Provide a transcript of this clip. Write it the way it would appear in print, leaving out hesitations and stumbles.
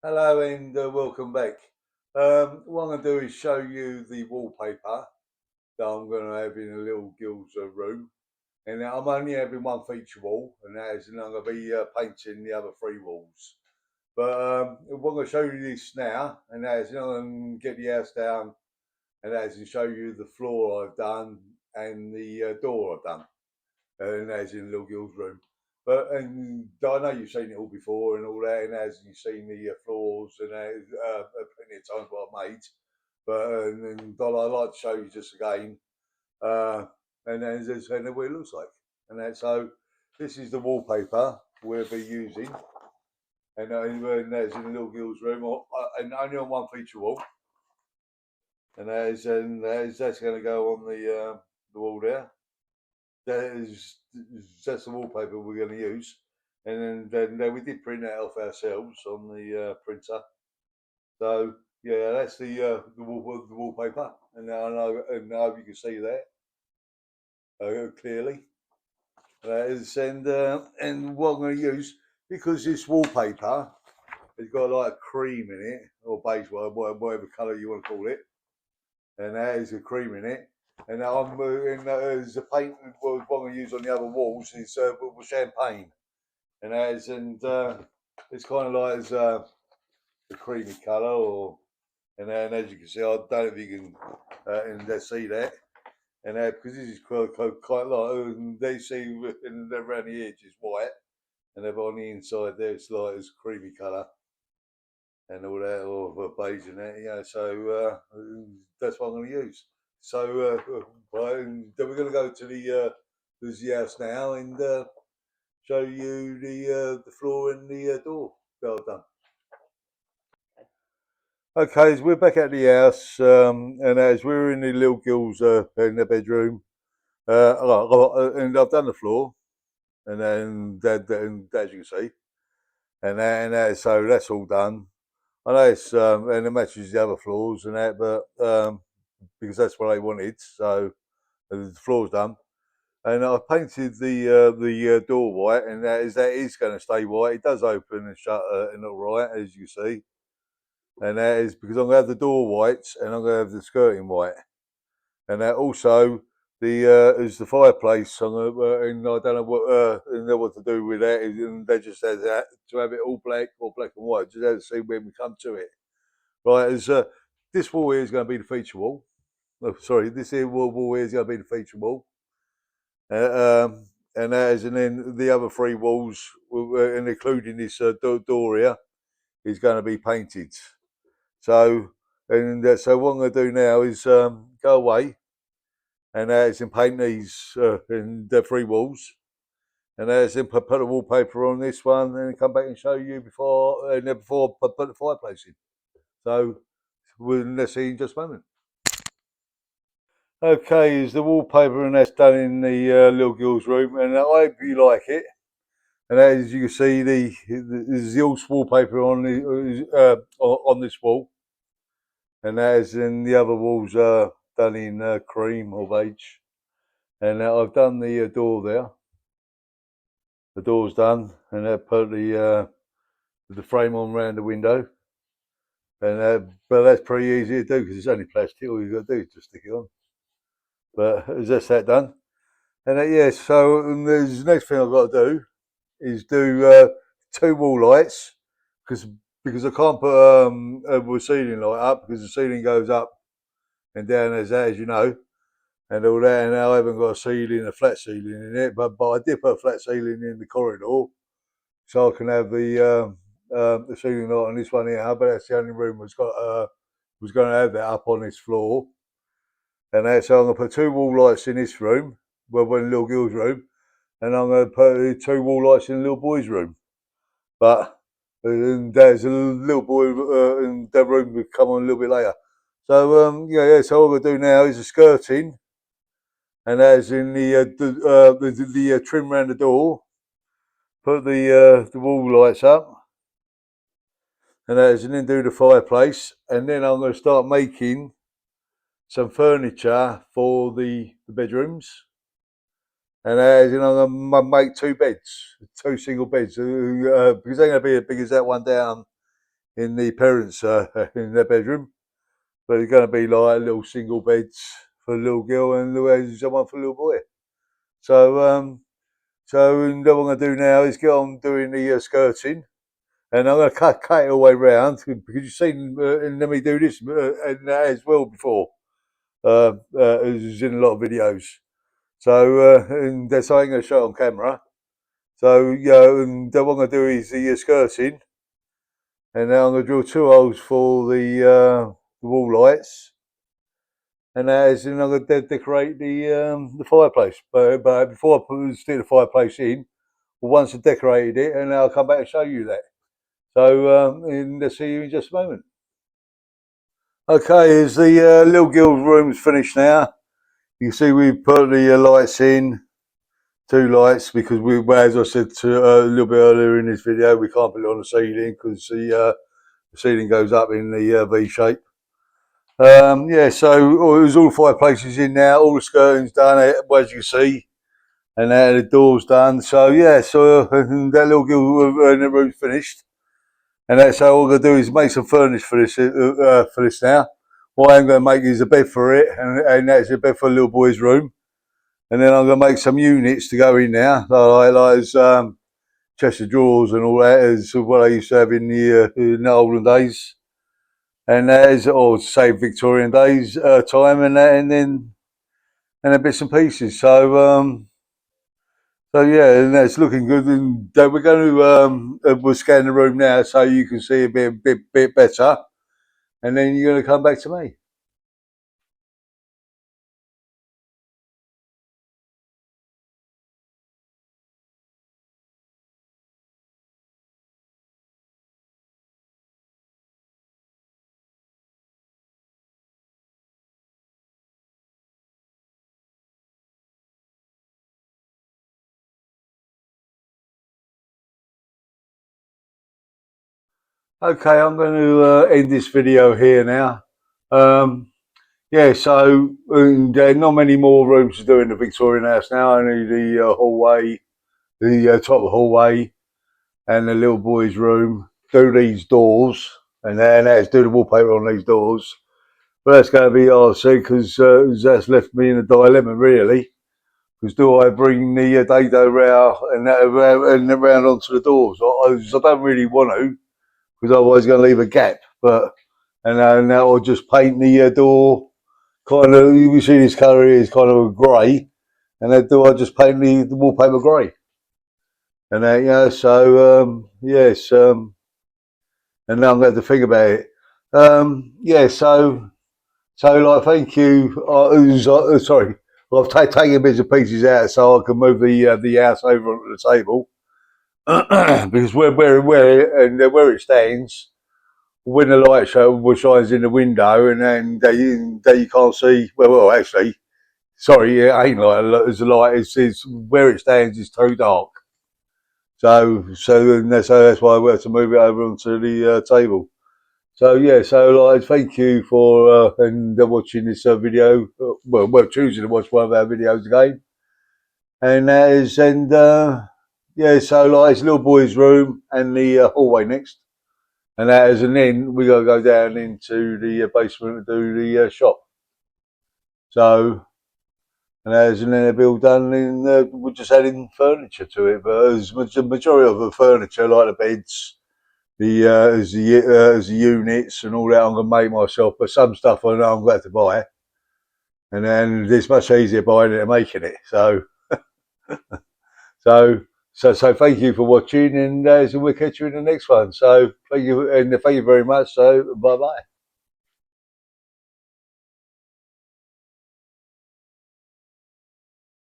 Hello and welcome back. What I'm going to do is show you the wallpaper that I'm going to have in a little girl's room. And I'm only having one feature wall, and that is, and I'm going to be painting the other three walls. But I'm going to show you this now, and that is, I'm going to get the house down, and that is, and show you the floor I've done and the door I've done, and that's in the little girl's room. But and I know you've seen it all before and all that, and as you've seen the floors and plenty of times what I've made. But and I like to show you just again, uh, and then and what it looks like. And that so this is the wallpaper we'll be using, and that's in the little girl's room, and only on one feature wall, that's going to go on the wall there. That is that's the wallpaper we're going to use. And then we did print that off ourselves on the printer. So yeah, that's the wallpaper, and and I hope you can see that clearly. And what I'm going to use, because this wallpaper has got like cream in it or beige, whatever colour you want to call it, and that is a cream in it. And I'm as the paint what I'm going to use on the other walls is champagne, and it's kind of like as a creamy colour, or and as you can see, I don't know if you can and see that, and because this is quite like they see and around the edge is white, and then on the inside there it's like it's creamy colour and all that, or beige and that, So that's what I'm going to use. So and then we're going to go to the house now and show you the floor and the door that I've done. Okay, so we're back at the house, and as we're in the little girl's in the bedroom, and I've done the floor, and then and as you can see, so that's all done. I know it's and it matches the other floors and that, but because that's what I wanted, so the floor's done. And I painted the door white, and that is going to stay white. It does open and shut and all right, as you see, and that is because I'm going to have the door white and I'm going to have the skirting white, and that also is the fireplace. And I don't know what to do with that. And they just said that to have it all black or black and white. Just have to see when we come to it. Right, as this wall here is going to be the feature wall. Oh, sorry, this here wall here is going to be the feature wall. And then the other three walls, and including this door here, is going to be painted. So, so what I'm going to do now is go away and as in paint these in the three walls, and as in put the wallpaper on this one, and come back and show you before put the fireplace in. So, let's see in just a moment. Okay, is the wallpaper and that's done in the little girl's room, and I hope you like it. And as you can see, there's the old wallpaper on on this wall, and as in the other walls are done in cream or beige. And I've done the door there. The door's done, and I put the frame on round the window. And but that's pretty easy to do because it's only plastic. All you got to do is just stick it on. But is that done? And yeah, so the next thing I've got to do is do two wall lights because I can't put a ceiling light up because the ceiling goes up and down as you know, and all that. And now I haven't got a flat ceiling in it, but I did put a flat ceiling in the corridor so I can have the ceiling light on this one here. But that's the only room that's got was going to have that up on this floor. And that's so I'm going to put two wall lights in this room, well, in little girl's room, and I'm going to put two wall lights in the little boy's room. But and there's a little boy in that room will come on a little bit later. So yeah. So all we're gonna do now is the skirting, and as in the trim around the door, put the wall lights up, and as and then do the fireplace, and then I'm going to start making some furniture for the bedrooms. And as you know, I'm gonna make two beds, two single beds, because they're going to be as big as that one down in the parents' in their bedroom. But it's going to be like little single beds for a little girl and one for a little boy. So so what I'm going to do now is get on doing the skirting, and I'm going to cut it all the way round because you've seen and let me do this and as well before. It's in a lot of videos. So and that's something I'm going to show on camera. So yeah, and what I'm going to do is the skirting, and now I'm going to drill 2 holes for the wall lights, and as I'm going to decorate the fireplace. But before I stick the fireplace in, well, once I've decorated it, and I'll come back and show you that. So and let's see you in just a moment. Okay, as the little girl's room's finished now, you can see we've put the lights in. 2 lights because we, as I said a little bit earlier in this video, we can't put it on the ceiling because the ceiling goes up in the V shape. Yeah, so there's all 5 places in now, all the skirting's done, as you can see, and now the door's done. So yeah, so that little girl in the room's finished, and that's how all I'm gonna do is make some furniture for this now. What I'm going to make is a bed for it, and that's a bed for a little boy's room. And then I'm going to make some units to go in there, like chest of drawers and all that, is what I used to have in the olden days. And that is, or say Victorian days time, and that, and then bits and pieces. So yeah, and that's looking good. And we're going to we'll scan the room now so you can see a bit better, and then you're going to come back to me. Okay, I'm going to end this video here now. Yeah, so not many more rooms to do in the Victorian house now. Only the hallway, the top of the hallway, and the little boy's room. Do these doors, and then that's do the wallpaper on these doors. But that's going to be hard to see because that's left me in a dilemma really. Because do I bring the dado round and around onto the doors? I don't really want to, because otherwise it's going to leave a gap. But and now I'll just paint the door kind of. You see this colour here is kind of a grey, and then do I just paint the wallpaper grey? And yeah, so yes, and now I'm going to think about it. Yeah, so like, thank you. Sorry, I've taken bits and pieces out so I can move the house over onto the table because where it stands, when the light shines in the window, and then you can't see. Well, actually, sorry, it ain't like there's a light. It's where it stands is too dark. So that's why I have to move it over onto the table. So yeah, so like, thank you for watching this video. Well, choosing to watch one of our videos again, and that is yeah. So like, it's little boy's room and the hallway next, and that is, and then we got to go down into the basement and do the shop. So and then it'll be all done, and we're just adding furniture to it. But as the majority of the furniture, like the beds, as the units and all that, I'm gonna make myself. But some stuff I know I'm glad to buy, and then it's much easier buying it and making it. So so thank you for watching, and we'll catch you in the next one. So thank you, and thank you very much. So bye bye.